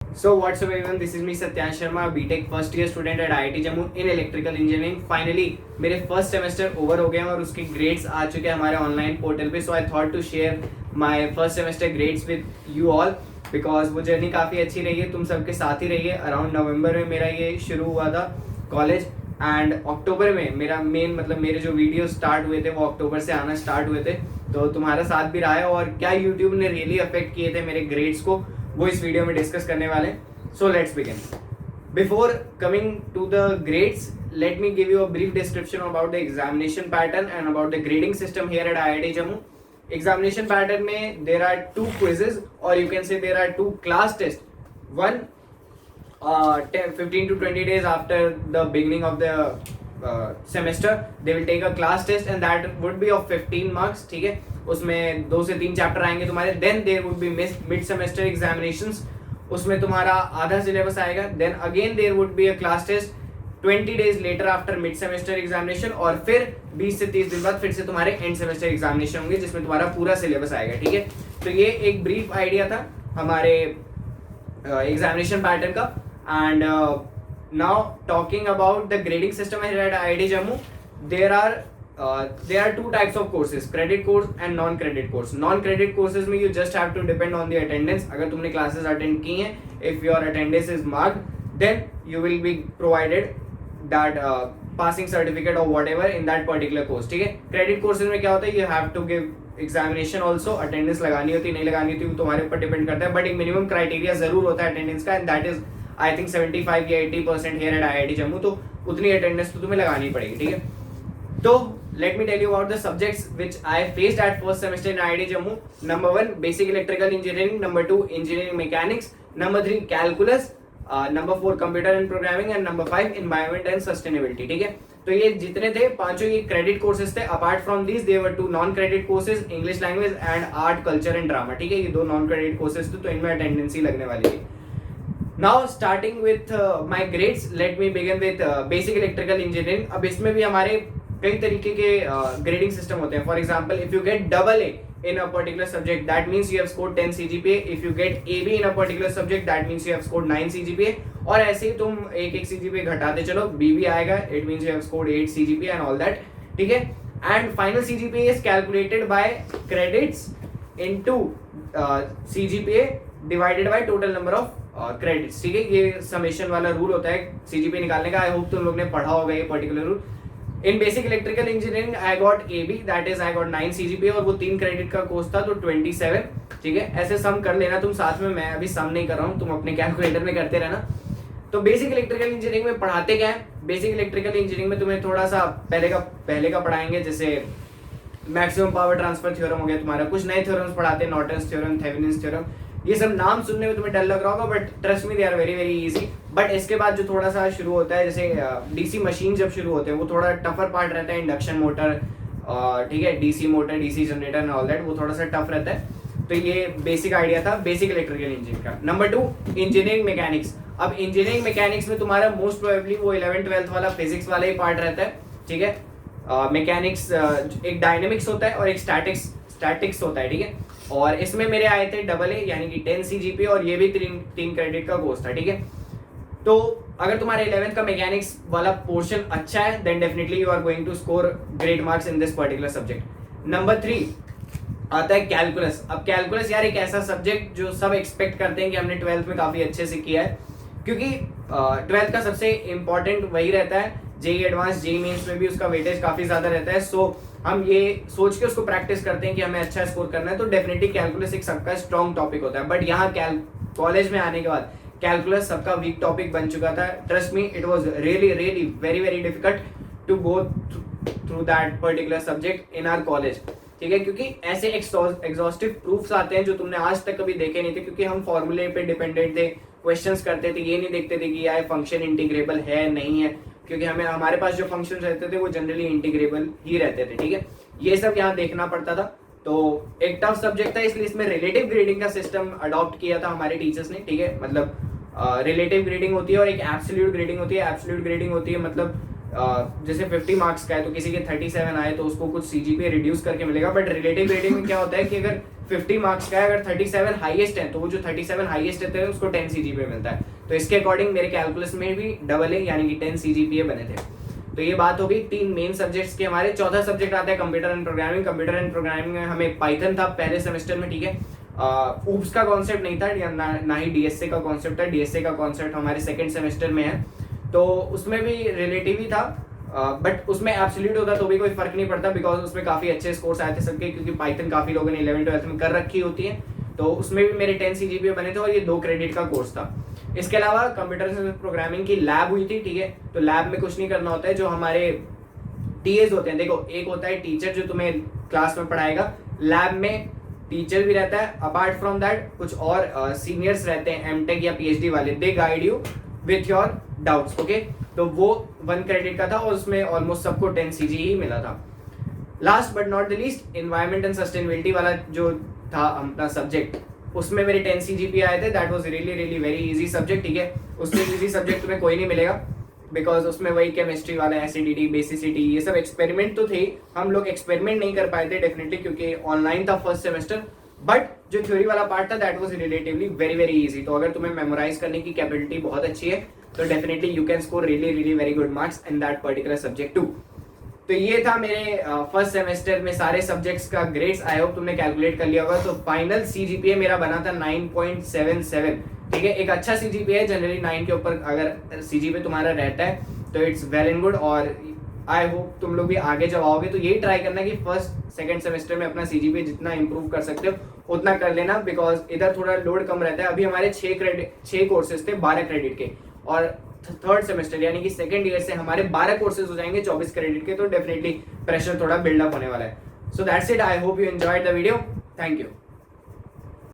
So what's up everyone, this is me Satyan Sharma, BTech first year student at IIT Jammu in electrical engineering. Finally मेरे first semester over हो गए हैं और उसके grades आ चुके हैं हमारे ऑनलाइन पोर्टल पे. So I thought to share my first semester grades with you all because वो जर्नी काफ़ी अच्छी रही है, तुम सबके साथ ही रही है. अराउंड नवंबर में मेरा ये शुरू हुआ था कॉलेज एंड अक्टूबर में मेरा मेरे जो वीडियो स्टार्ट हुए थे वो अक्टूबर से आना स्टार्ट हुए थे. तो तुम्हारा साथ भी रहा है और क्या यूट्यूब ने रियली अफेक्ट किए थे मेरे ग्रेड्स को वो इस वीडियो में डिस्कस करने वाले हैं. So let's begin. Before coming to the grades, let me give you a brief description about the examination pattern and about the grading system here at IIT Jammu. Examination pattern में there are two quizzes or you can say there are two class tests. One 15 to 20 days after the beginning of the semester they will take a class test and that would be of 15 marks. ठीक है, उसमें 2 से 3 chapter आएंगे तुम्हारे. Then there would be mid semester examinations, उसमें तुम्हारा आधा syllabus आएगा. Then again there would be a class test 20 days later after mid semester examination और फिर 20 से 30 दिन बाद फिर से तुम्हारे एंड सेमेस्टर एग्जामिनेशन होंगे जिसमें तुम्हारा पूरा सिलेबस आएगा. ठीक है, तो ये एक ब्रीफ आइडिया था हमारे एग्जामिनेशन पैटर्न का. And now talking about the grading system eight IIT Jammu, there are two types of courses, credit course and non credit course. Non credit courses में you just have to depend on the attendance. अगर तुमने classes attend की हैं, if your attendance is marked then you will be provided that passing certificate or whatever in that particular course. ठीक है, credit courses में क्या होता है, you have to give examination also, attendance लगानी होती है नहीं लगानी होती तुम्हारे ऊपर डिपेंड करता है, बट एक मिनिमम क्राइटेरिया जरूर होता है अटेंडेंस का and that is I think 75 या 80% here at IIT Jammu. तो उतनी अटेंडेंस तो तुम्हें लगानी पड़ेगी. ठीक है, तो let me tell you about the subjects which I faced at first semester in IIT Jammu. Number 1 basic electrical engineering, number 2 engineering mechanics, number 3 calculus, number 4 computer and programming and number 5 environment and sustainability. ठीक है, तो ये जितने थे पांचों ये credit courses थे. Apart from this there were 2 non credit courses, English language and art culture and drama. ठीक है, ये 2 नॉन क्रेडिट कोर्सेज थे तो इनमें अटेंडेंस ही लगने वाली थी. Now starting with my grades, let me begin with basic electrical engineering. अब इसमें भी हमारे कई तरीके के ग्रेडिंग सिस्टम होते हैं. For example if you get double A in a particular subject that means you have scored 10 CGPA. if you get AB in a particular subject that means you have scored 9 CGPA. और ऐसे ही तुम एक एक CGPA घटाते चलो, B भी आएगा, it means you have scored 8 CGPA and all that. ठीक है, and final CGPA is calculated by credits into CGPA divided by total number of credits. ठीक है, ये समेशन वाला रूल होता है CGPA निकालने का. आई होप तुम लोग ने पढ़ा होगा ये particular rule. In basic electrical engineering I got AB, that is I got 9 CGPA और वो 3 क्रेडिट का कोर्स था तो 27. ठीक है, ऐसे सम कर लेना तुम साथ में, मैं अभी सम नहीं कर रहा हूँ, तुम अपने कैलकुलेटर में करते रहना. तो बेसिक इलेक्ट्रिकल इंजीनियरिंग में पढ़ाते क्या है, बेसिक इलेक्ट्रिकल इंजीनियरिंग में तुम्हें थोड़ा सा पहले का पढ़ाएंगे, जैसे मैक्सिमम पावर ट्रांसफर थ्योरम हो गया तुम्हारा, कुछ नए थ्योरम्स पढ़ाते हैं, नॉर्टन्स थ्योरम, थेवेनिन्स थ्योरम. ये सब नाम सुनने में तुम्हें डर लग रहा होगा but trust me they are very very easy. But इसके बाद जो थोड़ा सा शुरू होता है, जैसे डीसी मशीन जब शुरू होते हैं वो थोड़ा टफर पार्ट रहता है. इंडक्शन मोटर, ठीक है, DC motor, DC generator and all that, वो थोड़ा सा टफ रहता है. तो ये बेसिक आइडिया था बेसिक इलेक्ट्रिकल इंजीनियरिंग का. Number 2 engineering mechanics. अब इंजीनियरिंग मैकेनिक्स में तुम्हारा मोस्ट प्रोबेबली वो 11th-12th वाला फिजिक्स वाला ही पार्ट रहता है. ठीक है, मैकेनिक्स एक डायनेमिक्स होता है और एक स्टैटिक्स होता है. ठीक है, और इसमें मेरे आए थे AA यानी कि 10 CGPA और ये भी 3 क्रेडिट का कोर्स था. ठीक है, तो अगर तुम्हारे 11th का मैकेनिक्स वाला पोर्शन अच्छा है then definitely you are going to score great marks in this particular subject. Number 3 आता है कैलकुलस. अब कैलकुलस यार एक ऐसा सब्जेक्ट जो सब एक्सपेक्ट करते हैं कि हमने 12th में काफी अच्छे से किया है, क्योंकि 12th का सबसे इंपॉर्टेंट वही रहता है. जेई एडवांस, जेई मेंस में भी उसका वेटेज काफी ज्यादा रहता है. सो हम ये सोच के उसको प्रैक्टिस करते हैं कि हमें अच्छा स्कोर करना है, तो डेफिनेटली कैलकुलस एक सबका स्ट्रॉन्ग टॉपिक होता है. बट यहाँ कॉलेज में आने के बाद कैलकुलस सबका वीक टॉपिक बन चुका था. Trust me, it was really really very very difficult to go through that particular subject in our college. ठीक है, क्योंकि ऐसे एग्जॉस्टिव प्रूफ्स आते हैं जो तुमने आज तक कभी देखे नहीं थे, क्योंकि हम फॉर्मूले पे डिपेंडेंट थे, क्वेश्चंस करते थे, ये नहीं देखते थे कि यार फंक्शन इंटीग्रेबल है नहीं है, क्योंकि हमारे पास जो फंक्शन रहते थे वो जनरली इंटीग्रेबल ही रहते थे. ठीक है, ये सब यहाँ देखना पड़ता था. तो एक टफ सब्जेक्ट था, इसलिए इसमें रिलेटिव ग्रेडिंग का सिस्टम अडॉप्ट किया था हमारे टीचर्स ने. ठीक है, मतलब रिलेटिव ग्रेडिंग होती है और एक एब्सोल्यूट ग्रेडिंग होती है. एब्सोल्यूट ग्रेडिंग होती है मतलब जैसे 50 मार्क्स का है तो किसी के 37 आए तो उसको कुछ CGPA रिड्यूस करके मिलेगा. बट रिलेटिव ग्रेडिंग में क्या होता है कि अगर 50 मार्क्स का है, अगर 37 हाईएस्ट है तो वो जो 37 हाईएस्ट है उसको 10 CGPA मिलता है। तो इसके अकॉर्डिंग मेरे कैलकुलस में भी डबल है, यानी कि 10 CGPA बने थे। तो ये बात हो गई 3 मेन सब्जेक्ट्स के हमारे। चौथा सब्जेक्ट आता है computer and programming. Computer and programming में हमें पाइथन था पहले सेमेस्टर में, ठीक है। ऊप्स का कॉन्सेप्ट नहीं था, ना ही डीएसए का कॉन्सेप्ट था। डीएसए का कॉन्सेप्ट हमारे सेकंड सेमेस्टर में है, तो उसमें भी रिलेटिव ही था, बट उसमें एब्सोल्यूट होता तो भी कोई फर्क नहीं पड़ता, बिकॉज उसमें काफी अच्छे स्कोर्स आए थे सबके, क्योंकि पाइथन काफी लोगों ने 11th-12th में कर रखी होती है। तो उसमें भी मेरे 10 CGPA बने थे और ये 2 क्रेडिट का कोर्स था। इसके अलावा कंप्यूटर प्रोग्रामिंग की लैब हुई थी, ठीक है। तो लैब में कुछ नहीं करना होता है, जो हमारे टीएस होते हैं, देखो एक होता है टीचर जो तुम्हें क्लास में पढ़ाएगा, लैब में टीचर भी रहता है, अपार्ट फ्रॉम दैट कुछ और सीनियर्स रहते हैं एमटेक या पीएचडी वाले, they guide you with your doubts, okay. तो वो 1 क्रेडिट का था और उसमें ऑलमोस्ट सबको 10 CG ही मिला था। Last but not the least, environment and sustainability वाला जो था अपना सब्जेक्ट, उसमें मेरे 10 CGPA आए थे। That was really really very easy subject, ठीक है। उससे इजी सब्जेक्ट तुम्हें कोई नहीं मिलेगा, बिकॉज उसमें वही केमिस्ट्री वाला एसिडिटी, बेसिसिटी, ये सब एक्सपेरिमेंट तो थे। हम लोग एक्सपेरिमेंट नहीं कर पाए थे डेफिनेटली, क्योंकि ऑनलाइन था फर्स्ट सेमेस्टर, बट जो थ्योरी वाला पार्ट था that was relatively very very easy. तो अगर तुम्हें मेमोराइज करने की कैपेबिलिटी बहुत अच्छी है तो definitely you can score really really very good marks in that particular subject too. तो ये था मेरे फर्स्ट सेमेस्टर में सारे सब्जेक्ट्स का ग्रेड्स। आई होप तुमने कैलकुलेट कर लिया होगा। तो फाइनल CGPA मेरा बना था 9.77, ठीक है। एक अच्छा CGPA है, जनरली 9 के ऊपर अगर CGPA तुम्हारा रहता है तो इट्स वेल एंड गुड। और आई होप तुम लोग भी आगे जब आओगे तो यही ट्राई करना कि फर्स्ट सेकंड सेमेस्टर में अपना CGPA जितना इंप्रूव कर सकते हो उतना कर लेना, बिकॉज इधर थोड़ा लोड कम रहता है। अभी हमारे 6 कोर्सेज थे 12 क्रेडिट के, और थर्ड सेमेस्टर यानी कि सेकंड ईयर से हमारे 12 कोर्सेज हो जाएंगे 24 क्रेडिट के। तो डेफिनेटली प्रेशर थोड़ा बिल्डअप होने वाला है। So that's it, I hope you enjoyed the video, thank you.